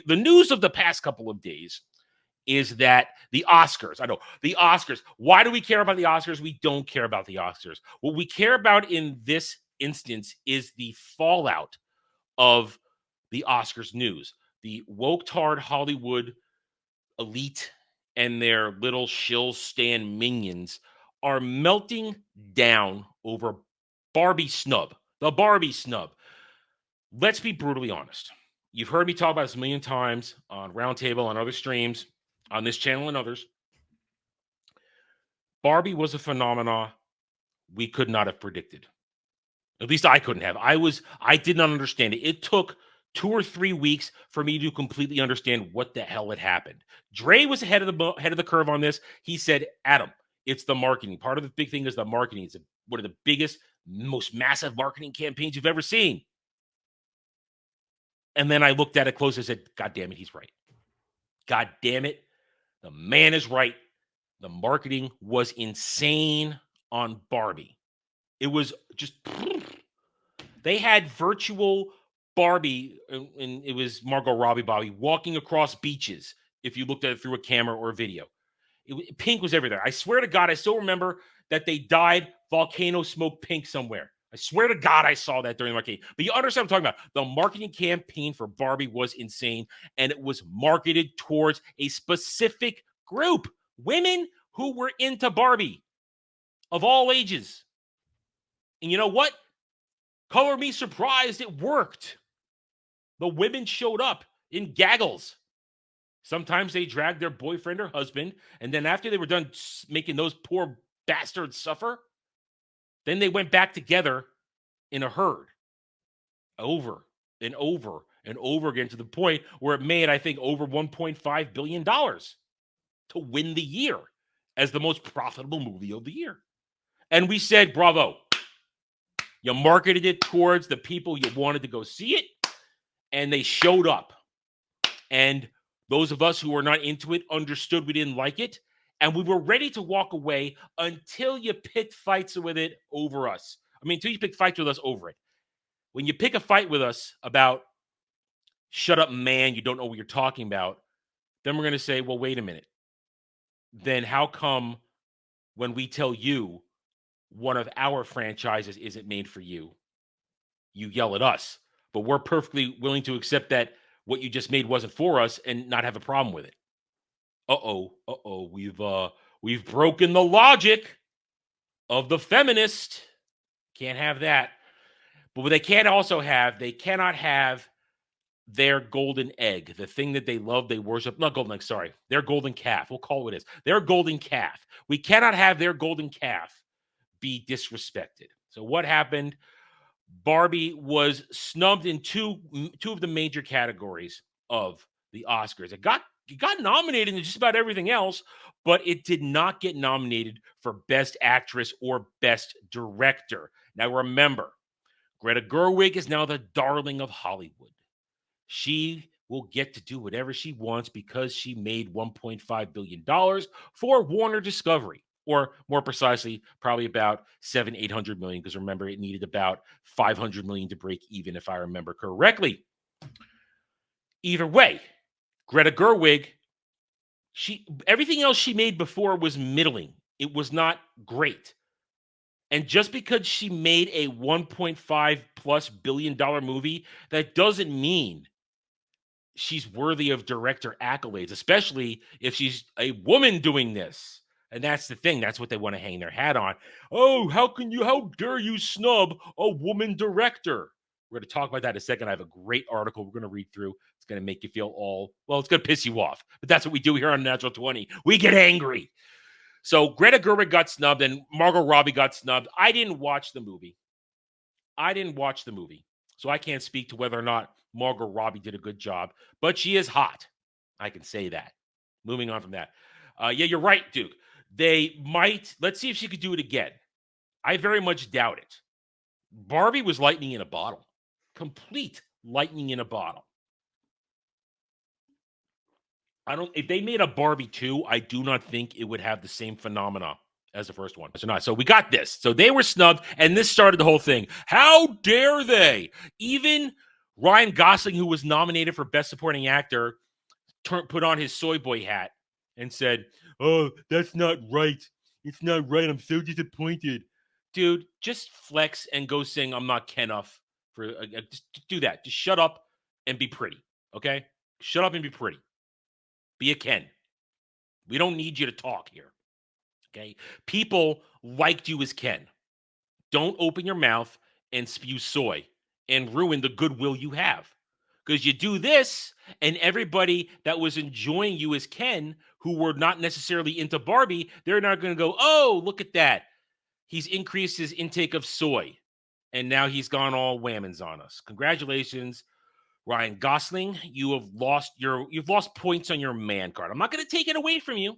The news of the past couple of days is that the Oscars, I know, the Oscars, why do we care about the Oscars? We don't care about the Oscars. What we care about in this instance is the fallout of the Oscars news. The woke-tard Hollywood elite and their little shill stand minions are melting down over Barbie snub, the Barbie snub. Let's be brutally honest. You've heard me talk about this a million times on Roundtable, on other streams, on this channel and others. Barbie was a phenomena we could not have predicted. At least I couldn't have. I did not understand it. It took 2 or 3 weeks for me to completely understand what the hell had happened. Dre was ahead of the curve on this. He said, Adam, it's the marketing. Part of the big thing is the marketing. It's one of the biggest, most massive marketing campaigns you've ever seen. And then I looked at it close and said, God damn it, he's right. God damn it. The man is right. The marketing was insane on Barbie. It was just, they had virtual Barbie, and it was Margot Robbie Barbie, walking across beaches if you looked at it through a camera or a video. Pink was everywhere. I swear to God, I still remember that they dyed volcano smoke pink somewhere. I swear to God, I saw that during the marketing. But you understand what I'm talking about. The marketing campaign for Barbie was insane, and it was marketed towards a specific group. Women who were into Barbie of all ages. And you know what? Color me surprised, it worked. The women showed up in gaggles. Sometimes they dragged their boyfriend or husband, and then after they were done making those poor bastards suffer, then they went back together in a herd over and over and over again to the point where it made, I think, over $1.5 billion to win the year as the most profitable movie of the year. And we said, bravo. You marketed it towards the people you wanted to go see it, and they showed up. And those of us who were not into it understood we didn't like it, and we were ready to walk away until you picked fights with it over us. I mean, until you pick fights with us over it. When you pick a fight with us about, shut up, man, you don't know what you're talking about, then we're going to say, well, wait a minute. Then how come when we tell you one of our franchises isn't made for you, you yell at us? But we're perfectly willing to accept that what you just made wasn't for us and not have a problem with it. We've broken the logic of the feminist. Can't have that. But what they cannot have their golden egg, the thing that they love, they worship, not golden egg, sorry, their golden calf. We'll call it what it is. Their golden calf. We cannot have their golden calf be disrespected. So what happened? Barbie was snubbed in two of the major categories of the Oscars. It got nominated in just about everything else, but it did not get nominated for Best Actress or Best Director. Now remember, Greta Gerwig is now the darling of Hollywood. She will get to do whatever she wants because she made $1.5 billion for Warner Discovery. Or more precisely, probably about $700-800 million, because remember, it needed about $500 million to break even, if I remember correctly. Either way, Greta Gerwig, everything else she made before was middling. It was not great. And just because she made a $1.5+ billion movie, that doesn't mean she's worthy of director accolades, especially if she's a woman doing this. And that's the thing. That's what they want to hang their hat on. Oh, how dare you snub a woman director? We're going to talk about that in a second. I have a great article we're going to read through. It's going to make you feel it's going to piss you off. But that's what we do here on Natural 20. We get angry. So Greta Gerwig got snubbed and Margot Robbie got snubbed. I didn't watch the movie. So I can't speak to whether or not Margot Robbie did a good job. But she is hot. I can say that. Moving on from that. Yeah, you're right, Duke. They might. Let's see if she could do it again. I very much doubt it. Barbie was lightning in a bottle. Complete lightning in a bottle. If they made a Barbie 2, I do not think it would have the same phenomena as the first one. So we got this. So they were snubbed, and this started the whole thing. How dare they? Even Ryan Gosling, who was nominated for Best Supporting Actor, put on his soy boy hat and said, "Oh, that's not right. It's not right. I'm so disappointed." Dude, just flex and go sing "I'm Not Ken-Uff" for just do that. Just shut up and be pretty, okay? Shut up and be pretty. Be a Ken. We don't need you to talk here, okay? People liked you as Ken. Don't open your mouth and spew soy and ruin the goodwill you have. Because you do this, and everybody that was enjoying you as Ken, who were not necessarily into Barbie, they're not going to go, "Oh, look at that. He's increased his intake of soy, and now he's gone all whammons on us." Congratulations, Ryan Gosling. You've lost points on your man card. I'm not going to take it away from you,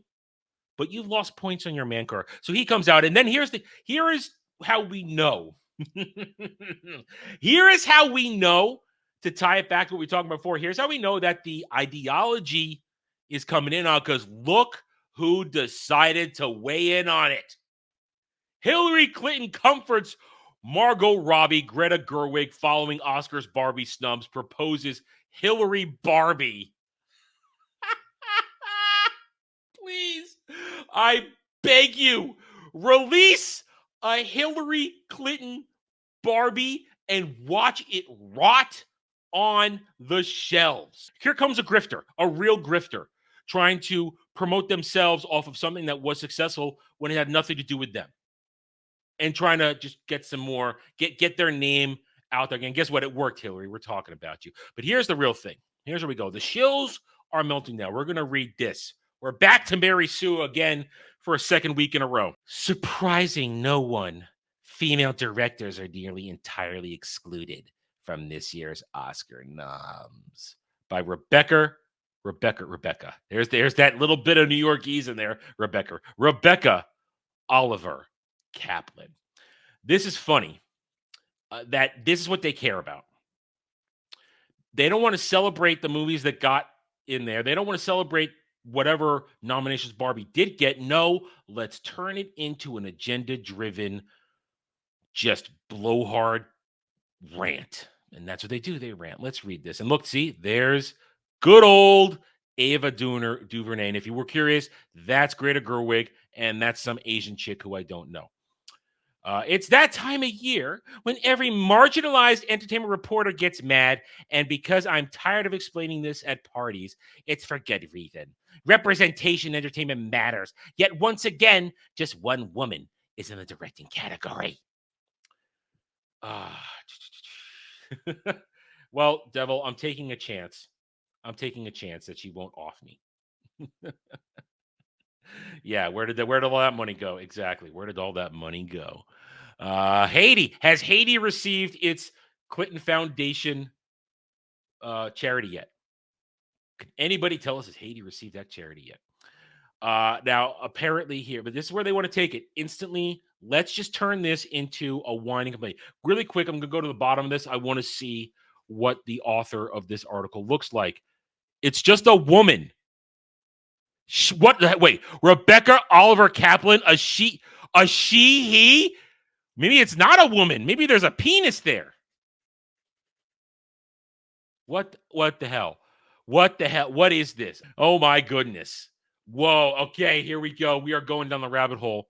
but you've lost points on your man card. So he comes out, and then here is how we know. Here is how we know, to tie it back to what we talked about before. Here's how we know that the ideology is coming in on, because look who decided to weigh in on it. Hillary Clinton comforts Margot Robbie, Greta Gerwig following Oscars Barbie snubs, proposes Hillary Barbie. Please, I beg you, release a Hillary Clinton Barbie and watch it rot on the shelves. Here comes a grifter, a real grifter, trying to promote themselves off of something that was successful when it had nothing to do with them, and trying to just get some more, get their name out there again. Guess what? It worked, Hillary. We're talking about you. But here's the real thing. Here's where we go. The shills are melting now. We're going to read this. We're back to Mary Sue again for a second week in a row. Surprising no one, female directors are nearly entirely excluded from this year's Oscar noms. By Rebecca. There's that little bit of New Yorkese in there. Rebecca Oliver Kaplan. This is funny. That this is what they care about. They don't want to celebrate the movies that got in there. They don't want to celebrate whatever nominations Barbie did get. No, let's turn it into an agenda-driven, just blowhard rant. And that's what they do. They rant. Let's read this. And look, see, there's good old Ava DuVernay. And if you were curious, that's Greta Gerwig, and that's some Asian chick who I don't know. It's that time of year when every marginalized entertainment reporter gets mad, and because I'm tired of explaining this at parties, it's for good reason. Representation in entertainment matters, yet once again, just one woman is in the directing category. Well, Devil, I'm taking a chance. I'm taking a chance that she won't off me. Yeah, where did all that money go? Exactly. Where did all that money go? Haiti. Has Haiti received its Clinton Foundation charity yet? Can anybody tell us, has Haiti received that charity yet? Now, apparently here, but this is where they want to take it instantly. Let's just turn this into a whining complaint. Really quick, I'm going to go to the bottom of this. I want to see what the author of this article looks like. It's just a woman. Wait, Rebecca Oliver Kaplan, a she, he? Maybe it's not a woman. Maybe there's a penis there. What the hell? What the hell? What is this? Oh my goodness. Whoa. Okay, here we go. We are going down the rabbit hole.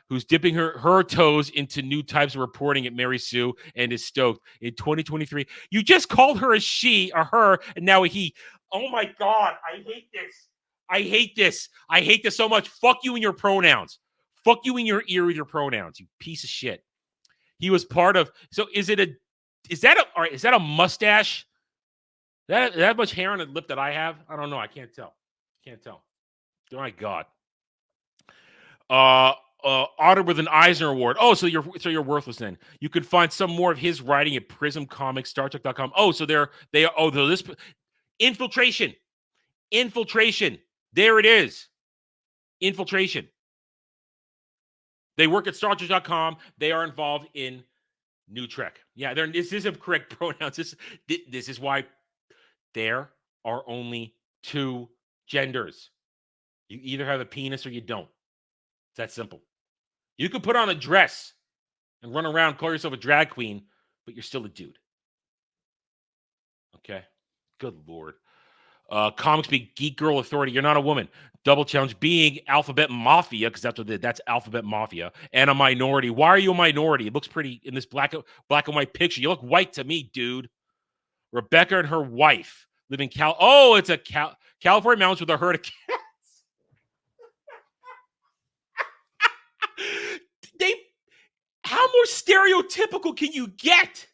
Who's dipping her toes into new types of reporting at Mary Sue and is stoked. In 2023, you just called her a she, a her, and now a he. Oh my God, I hate this. I hate this. I hate this so much. Fuck you and your pronouns. Fuck you in your ear with your pronouns, you piece of shit. He was part of. So is that a mustache? That much hair on the lip that I have? I don't know. I can't tell. Oh my God. Honored with an Eisner Award. Oh, so you're worthless then. You could find some more of his writing at Prism Comics, StarTrek.com. Oh, so this infiltration. There it is. Infiltration. They work at StarTrek.com. They are involved in New Trek. Yeah, this isn't correct pronouns. This is why there are only two genders. You either have a penis or you don't. It's that simple. You could put on a dress and run around, call yourself a drag queen, but you're still a dude. Okay. Good Lord. Comics Speak Geek Girl Authority. You're not a woman. Double challenge being Alphabet Mafia, because that's Alphabet Mafia, and a minority. Why are you a minority? It looks pretty in this black and white picture. You look white to me, dude. Rebecca and her wife live in Oh, it's a California mountains with a herd of cats. they How more stereotypical can you get?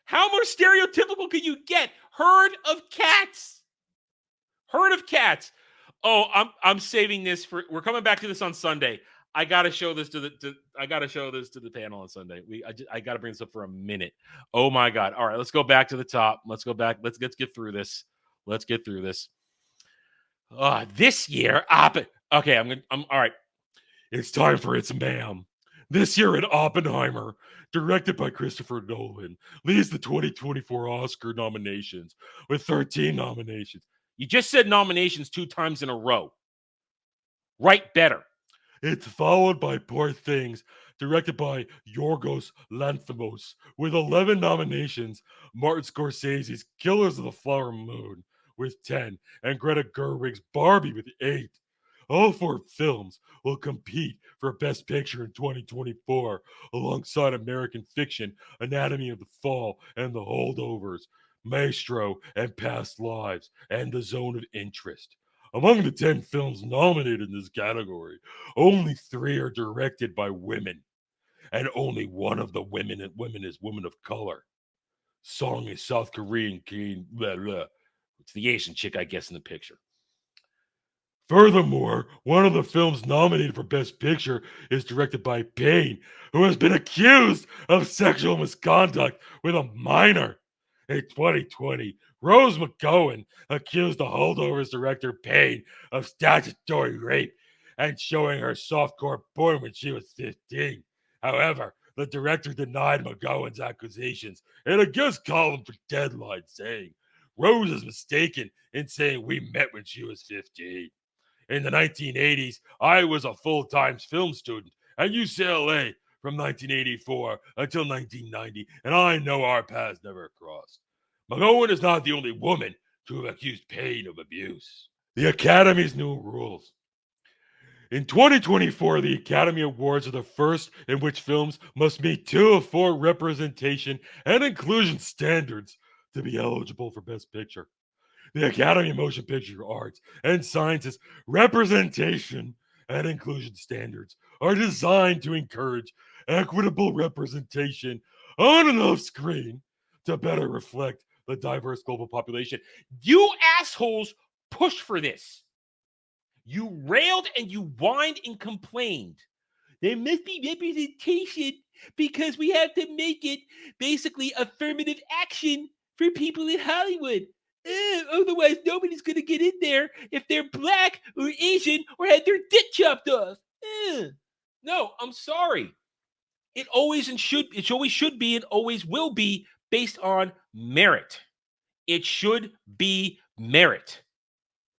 How more stereotypical can you get? Herd of cats. Herd of cats. Oh, I'm saving this for. We're coming back to this on Sunday. I gotta show this to the panel on Sunday. I gotta bring this up for a minute. Oh my God! All right, let's go back to the top. Let's go back. Let's get through this. Let's get through this. This year, okay. I'm all right. It's time for It's Ma'am. This year at Oppenheimer, directed by Christopher Nolan, leads the 2024 Oscar nominations with 13 nominations. You just said nominations 2 times in a row. Write better. It's followed by Poor Things, directed by Yorgos Lanthimos, with 11 nominations. Martin Scorsese's Killers of the Flower Moon with 10, and Greta Gerwig's Barbie with 8. All 4 films will compete for Best Picture in 2024, alongside American Fiction, Anatomy of the Fall, and The Holdovers, Maestro, and Past Lives, and The Zone of Interest. Among the 10 films nominated in this category, only 3 are directed by women, and only one of the women is woman of color. Song is South Korean king. Blah, blah. It's the Asian chick, I guess, in the picture. Furthermore, one of the films nominated for Best Picture is directed by Payne, who has been accused of sexual misconduct with a minor. In 2020, Rose McGowan accused the Holdovers director Payne of statutory rape and showing her softcore porn when she was 15. However, the director denied McGowan's accusations in a guest column for Deadline, saying, Rose is mistaken in saying we met when she was 15. In the 1980s, I was a full-time film student at UCLA from 1984 until 1990, and I know our paths never crossed. McGowan is not the only woman to have accused Payne of abuse. The Academy's new rules. In 2024, the Academy Awards are the first in which films must meet 2 of 4 representation and inclusion standards to be eligible for Best Picture. The Academy of Motion Picture Arts and Sciences representation and inclusion standards are designed to encourage equitable representation on and off screen to better reflect the diverse global population. You assholes pushed for this. You railed and you whined and complained. There must be representation because we have to make it basically affirmative action for people in Hollywood. Otherwise, nobody's going to get in there if they're black or Asian or had their dick chopped off. No, I'm sorry. It always should be and always will be based on merit. It should be merit.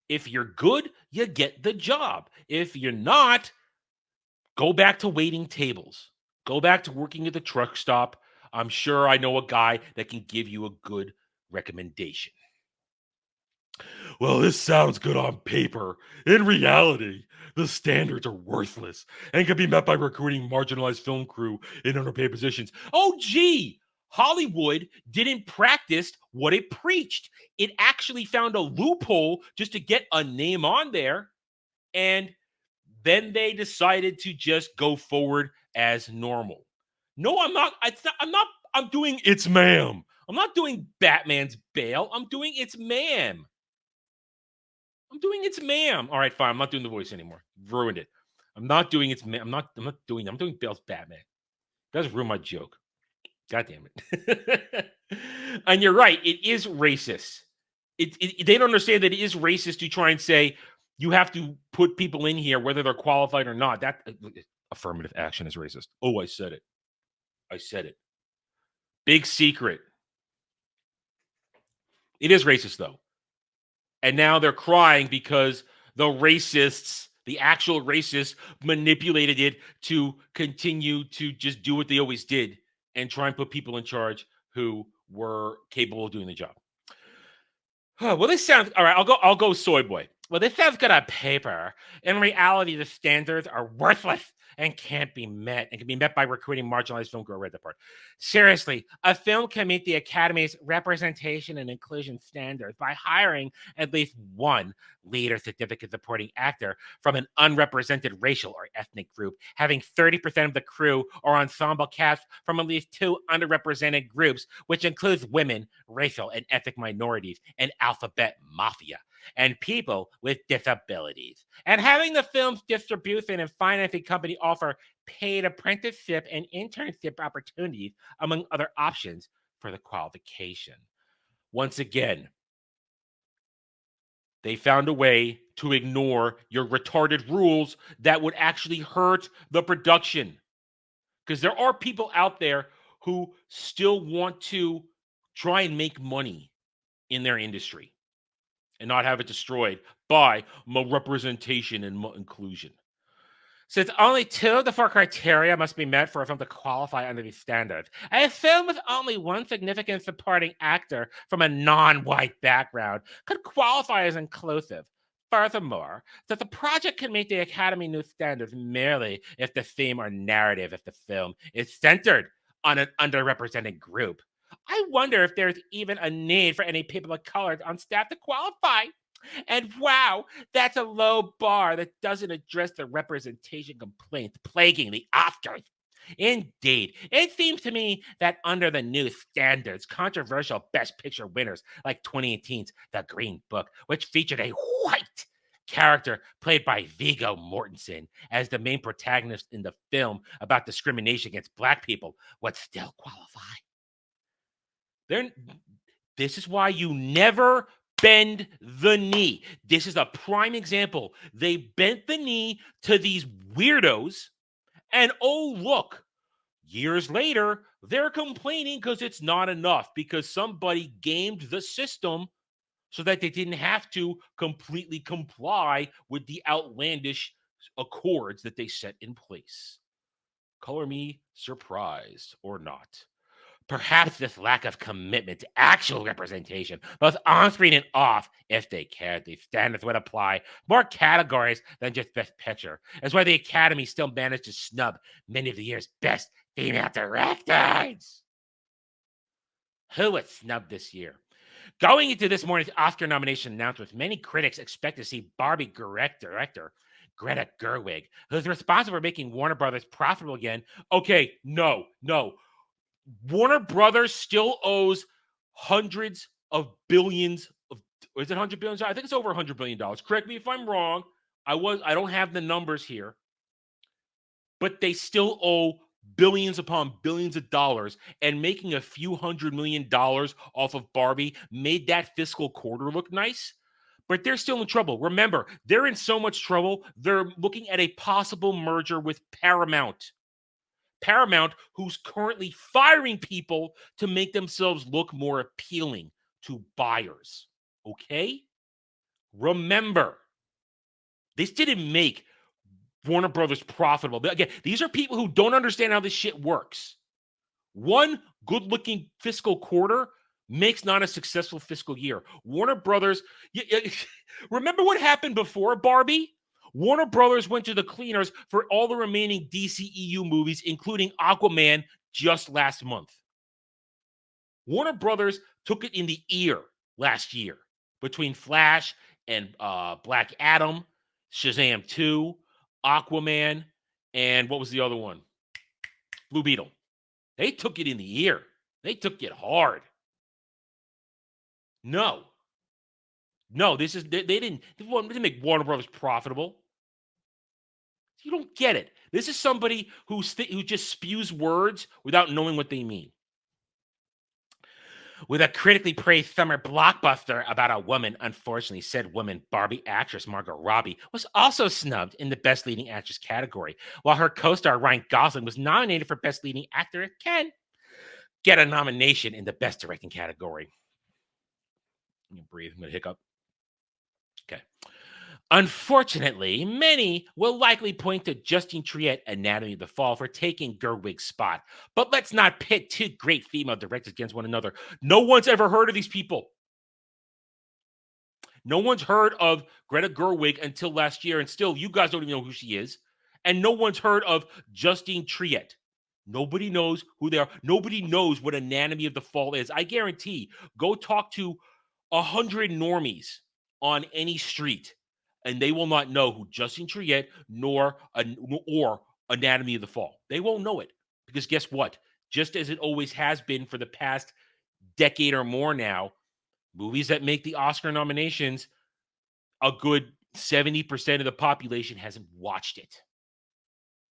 If you're good, you get the job. If you're not, go back to waiting tables. Go back to working at the truck stop. I'm sure I know a guy that can give you a good recommendation. Well, this sounds good on paper. In reality, the standards are worthless and can be met by recruiting marginalized film crew in underpaid positions. Oh, gee, Hollywood didn't practice what it preached. It actually found a loophole just to get a name on there, and then they decided to just go forward as normal. No, I'm not. I'm doing It's Ma'am. I'm not doing Batman's Bale. I'm doing It's Ma'am. I'm doing It's Ma'am. All right, fine. I'm not doing the voice anymore. Ruined it. I'm not doing It's Ma'am. I'm doing Bale's Batman. You guys ruined my joke. God damn it. And you're right. It is racist. They don't understand that it is racist to try and say you have to put people in here whether they're qualified or not. That affirmative action is racist. Oh, I said it. I said it. Big secret. It is racist though. And now they're crying because the racists, the actual racists, manipulated it to continue to just do what they always did and try and put people in charge who were capable of doing the job. Well, this sounds all right. I'll go soy boy. Well, this sounds good on paper. In reality, the standards are worthless and can't be met, and can be met by recruiting marginalized film crew. I read that part. Seriously, a film can meet the Academy's representation and inclusion standards by hiring at least one lead or significant supporting actor from an unrepresented racial or ethnic group, having 30% of the crew or ensemble cast from at least two underrepresented groups, which includes women, racial and ethnic minorities, and alphabet mafia, and people with disabilities. And having the film's distribution and financing company offer paid apprenticeship and internship opportunities, among other options for the qualification. Once again, they found a way to ignore your retarded rules that would actually hurt the production. Because there are people out there who still want to try and make money in their industry and not have it destroyed by representation and inclusion. Since only two of the four criteria must be met for a film to qualify under these standards, a film with only one significant supporting actor from a non-white background could qualify as inclusive. Furthermore, that the project can meet the Academy new standards merely if the theme or narrative of the film is centered on an underrepresented group. I wonder if there's even a need for any people of color on staff to qualify. And wow, that's a low bar that doesn't address the representation complaints plaguing the Oscars. Indeed, it seems to me that under the new standards, controversial Best Picture winners like 2018's The Green Book, which featured a white character played by Viggo Mortensen as the main protagonist in the film about discrimination against Black people, would still qualify. This is why you never bend the knee. This is a prime example. They bent the knee to these weirdos, and oh, look, years later, they're complaining because it's not enough, because somebody gamed the system so that they didn't have to completely comply with the outlandish accords that they set in place. Color me surprised or not. Perhaps this lack of commitment to actual representation, both on screen and off, if they cared, these standards would apply more categories than just Best Picture. That's why the Academy still managed to snub many of the year's best female directors. Who was snubbed this year? Going into this morning's Oscar nomination announcement, many critics expect to see Barbie director Greta Gerwig, who's responsible for making Warner Brothers profitable again. Okay, no. Warner Brothers still owes hundreds of billions of, or is it $100 billion? I think it's over $100 billion. Correct me if I'm wrong. I don't have the numbers here, but they still owe billions upon billions of dollars, and making a few $100 million off of Barbie made that fiscal quarter look nice. But they're still in trouble. Remember, they're in so much trouble. They're looking at a possible merger with Paramount, who's currently firing people to make themselves look more appealing to buyers. Okay? Remember, this didn't make Warner Brothers profitable. Again, these are people who don't understand how this shit works. One good-looking fiscal quarter makes not a successful fiscal year. Warner Brothers, remember what happened before Barbie? Warner Brothers went to the cleaners for all the remaining DCEU movies, including Aquaman, just last month. Warner Brothers took it in the ear last year between Flash and Black Adam, Shazam 2, Aquaman, and what was the other one? Blue Beetle. They took it in the ear. They took it hard. No, this is they didn't make Warner Brothers profitable. You don't get it. This is somebody who just spews words without knowing what they mean. With a critically praised summer blockbuster about a woman, unfortunately, said woman Barbie actress Margot Robbie was also snubbed in the Best Leading Actress category, while her co-star Ryan Gosling was nominated for Best Leading Actor. Can get a nomination in the Best Directing category. I'm gonna breathe. I'm gonna hiccup. Okay. Unfortunately, many will likely point to Justine Triet, Anatomy of the Fall, for taking Gerwig's spot. But let's not pit two great female directors against one another. No one's ever heard of these people. No one's heard of Greta Gerwig until last year, and still, you guys don't even know who she is. And no one's heard of Justine Triet. Nobody knows who they are. Nobody knows what Anatomy of the Fall is. I guarantee, go talk to 100 normies on any street, and they will not know who Justine Triet or Anatomy of the Fall. They won't know it because guess what? Just as it always has been for the past decade or more now, movies that make the Oscar nominations, a good 70% of the population hasn't watched it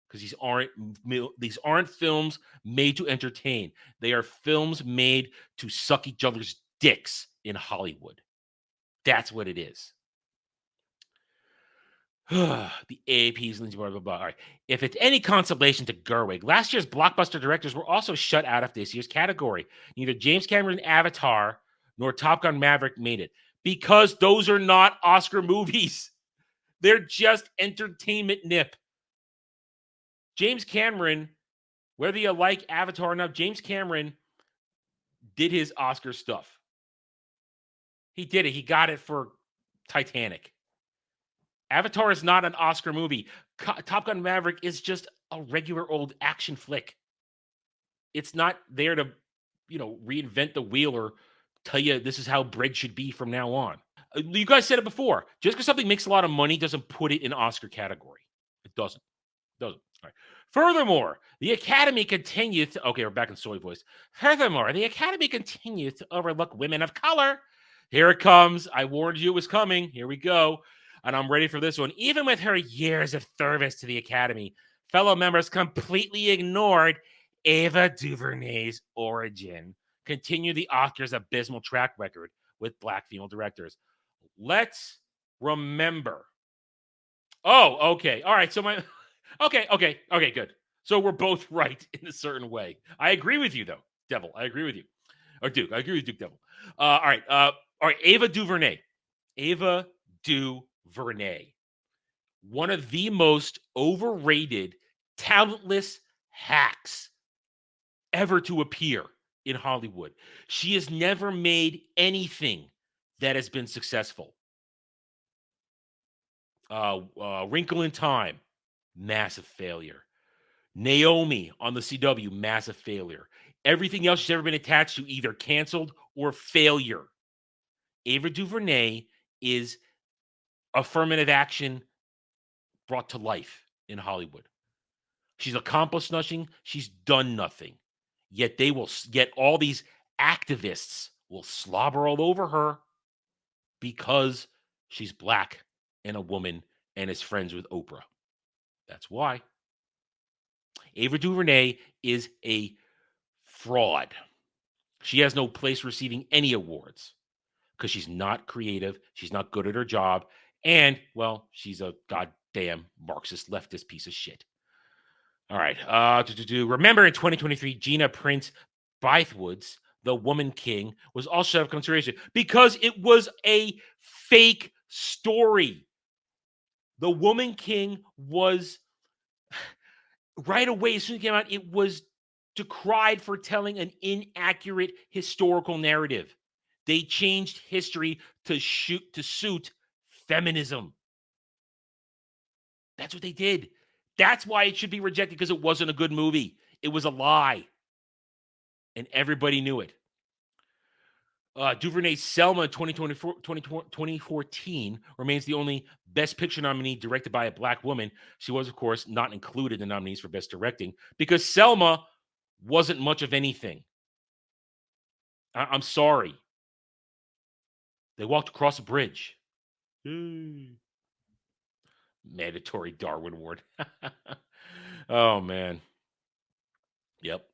because these aren't films made to entertain. They are films made to suck each other's dicks in Hollywood. That's what it is. The AAPs, Lindsay, blah, blah, blah. All right. If it's any consolation to Gerwig, last year's blockbuster directors were also shut out of this year's category. Neither James Cameron Avatar nor Top Gun Maverick made it because those are not Oscar movies. They're just entertainment nip. James Cameron, whether you like Avatar or not, James Cameron did his Oscar stuff. He did it. He got it for Titanic. Avatar is not an Oscar movie. Top Gun Maverick is just a regular old action flick. It's not there to, reinvent the wheel or tell you this is how bread should be from now on. You guys said it before. Just because something makes a lot of money doesn't put it in Oscar category. It doesn't. All right. Furthermore, the Academy continues to... Okay, we're back in soy voice. Furthermore, the Academy continues to overlook women of color. Here it comes. I warned you it was coming. Here we go. And I'm ready for this one. Even with her years of service to the Academy, fellow members completely ignored Ava DuVernay's origin. Continue the Oscars' abysmal track record with Black female directors. Let's remember. Oh, okay. All right. So Okay, good. So we're both right in a certain way. I agree with you, though, Devil. I agree with you. Or Duke. I agree with Duke, Devil. All right. Ava DuVernay. Ava DuVernay. One of the most overrated, talentless hacks ever to appear in Hollywood. She has never made anything that has been successful. Wrinkle in Time, massive failure. Naomi on the CW, massive failure. Everything else she's ever been attached to either canceled or failure. Ava DuVernay is affirmative action brought to life in Hollywood. She's accomplished nothing. She's done nothing. Yet all these activists will slobber all over her because she's black and a woman and is friends with Oprah. That's why. Ava DuVernay is a fraud. She has no place receiving any awards because she's not creative. She's not good at her job. And, well, she's a goddamn Marxist leftist piece of shit. All right. Remember in 2023, Gina Prince Bythewood's The Woman King was also out of consideration because it was a fake story. The Woman King was... Right away, as soon as it came out, it was decried for telling an inaccurate historical narrative. They changed history to suit feminism. That's what they did. That's why it should be rejected, because it wasn't a good movie. It was a lie. And everybody knew it. DuVernay's Selma in 2014 remains the only Best Picture nominee directed by a black woman. She was, of course, not included in the nominees for Best Directing because Selma wasn't much of anything. I'm sorry. They walked across a bridge. Mandatory Darwin Award. Oh, man. Yep.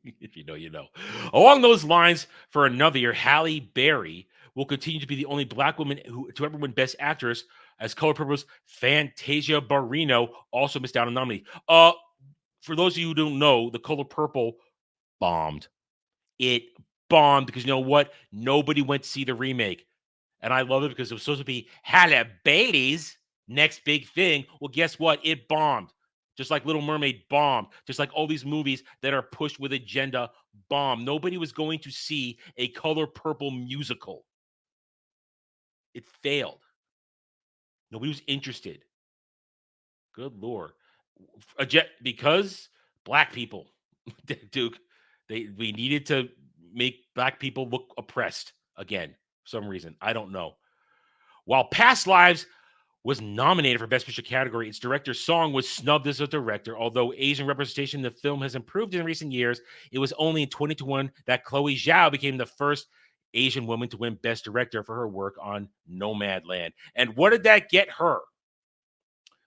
If you know, you know. Along those lines, for another year, Halle Berry will continue to be the only black woman to ever win Best Actress, as Color Purple's Fantasia Barrino also missed out on nominee. For those of you who don't know, The Color Purple bombed. It bombed because you know what? Nobody went to see the remake. And I love it because it was supposed to be Halle Bailey's next big thing. Well, guess what? It bombed. Just like Little Mermaid bombed. Just like all these movies that are pushed with agenda bomb. Nobody was going to see a Color Purple musical. It failed. Nobody was interested. Good Lord. Because black people, Duke, we needed to make black people look oppressed again for some reason. I don't know. While Past Lives was nominated for Best Picture category, its director's song was snubbed as a director. Although Asian representation in the film has improved in recent years, it was only in 2021 that Chloe Zhao became the first Asian woman to win Best Director for her work on Nomadland. And what did that get her?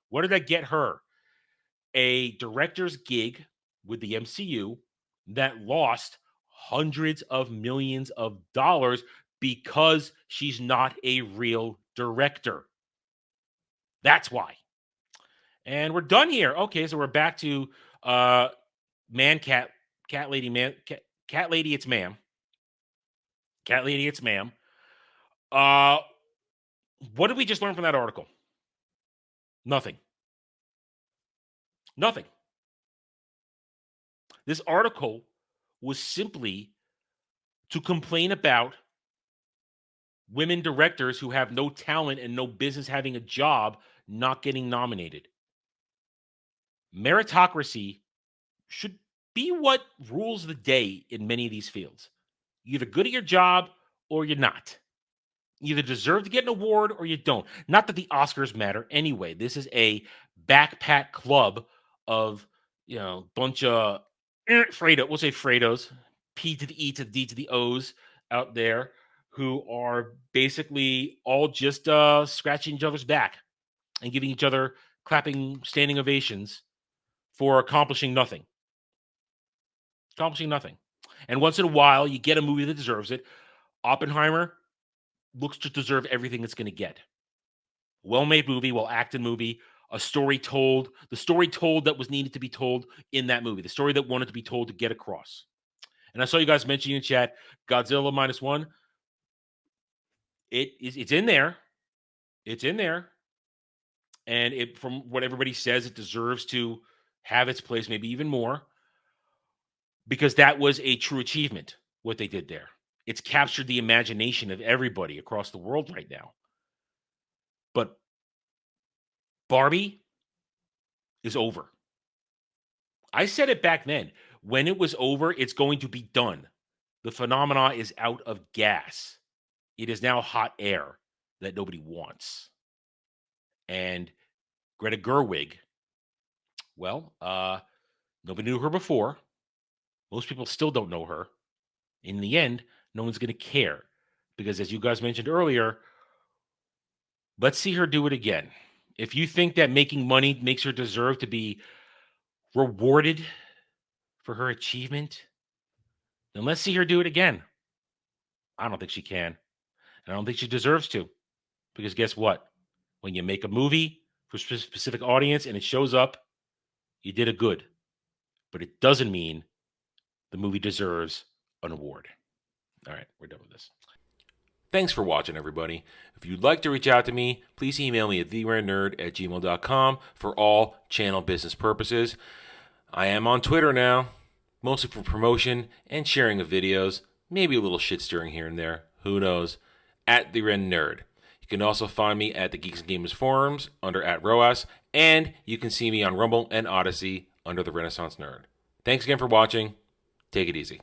What did that get her? A director's gig with the MCU that lost hundreds of millions of dollars because she's not a real director. That's why. And we're done here. Okay, so we're back to man, cat, cat lady, man, cat lady, it's ma'am. Cat lady, it's ma'am. What did we just learn from that article? Nothing. Nothing. This article was simply to complain about women directors who have no talent and no business having a job not getting nominated. Meritocracy should be what rules the day in many of these fields. You're either good at your job or you're not. You either deserve to get an award or you don't. Not that the Oscars matter anyway. This is a backpack club of, bunch of Fredo. We'll say Fredos, P to the E to the D to the O's out there who are basically all just scratching each other's back and giving each other clapping standing ovations for accomplishing nothing. And once in a while, you get a movie that deserves it. Oppenheimer looks to deserve everything it's going to get. Well-made movie, well-acted movie, a story told, the story told that was needed to be told in that movie, the story that wanted to be told to get across. And I saw you guys mentioning in chat, Godzilla -1. It's in there. It's in there. And from what everybody says, it deserves to have its place, maybe even more, because that was a true achievement, what they did there. It's captured the imagination of everybody across the world right now. But Barbie is over. I said it back then. When it was over, it's going to be done. The phenomena is out of gas. It is now hot air that nobody wants. And Greta Gerwig, well, nobody knew her before. Most people still don't know her. In the end, no one's going to care because, as you guys mentioned earlier, let's see her do it again. If you think that making money makes her deserve to be rewarded for her achievement, then let's see her do it again. I don't think she can. And I don't think she deserves to. Because guess what? When you make a movie for a specific audience and it shows up, you did a good. But it doesn't mean the movie deserves an award. All right, we're done with this. Thanks for watching, everybody. If you'd like to reach out to me, please email me at theranernerd@gmail.com for all channel business purposes. I am on Twitter now, mostly for promotion and sharing of videos, maybe a little shit stirring here and there, who knows, @theranernerd. You can also find me at the Geeks and Gamers forums under @ROAS, and you can see me on Rumble and Odyssey under the Renaissance Nerd. Thanks again for watching. Take it easy.